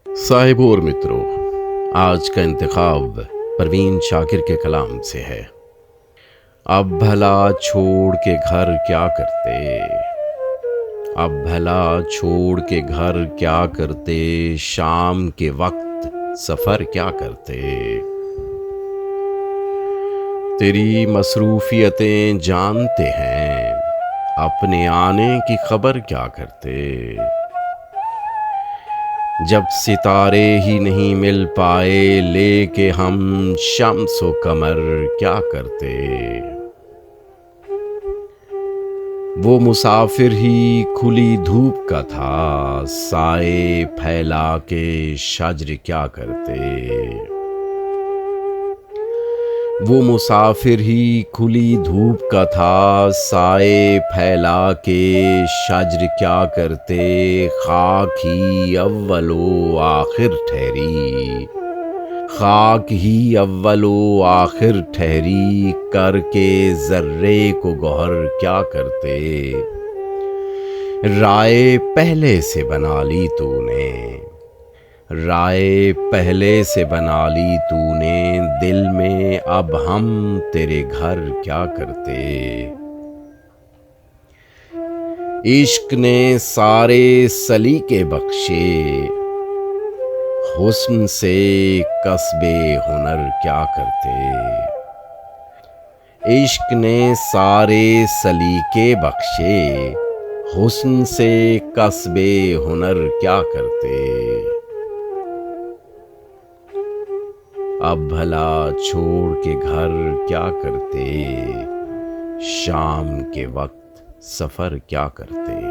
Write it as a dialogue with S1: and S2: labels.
S1: साहिबों और मित्रों, आज का इंतखाब परवीन शाकिर के कलाम से है। अब भला छोड़ के घर क्या करते, अब भला छोड़ के घर क्या करते, शाम के वक्त सफ़र क्या करते। तेरी मसरूफियतें जानते हैं, अपने आने की खबर क्या करते। जब सितारे ही नहीं मिल पाए, लेके हम शम्स व कमर क्या करते। वो मुसाफिर ही खुली धूप का था, साए फैला के शज्र क्या करते। वो मुसाफिर ही खुली धूप का था, साए फैला के शज्र क्या करते। खाक ही अव्वलो आखिर ठहरी, खाक ही अव्वलो आखिर ठहरी, करके जर्रे को गौहर क्या करते। राय पहले से बना ली तूने, राय पहले से बना ली तूने, दिल में अब हम तेरे घर क्या करते। इश्क ने सारे सलीके बख्शे, हुस्न से कस्बे हुनर क्या करते। इश्क ने सारे सलीके बख्शे, हुस्न से कस्बे हुनर क्या करते। अब भला छोड़ के घर क्या करते, शाम के वक्त सफ़र क्या करते।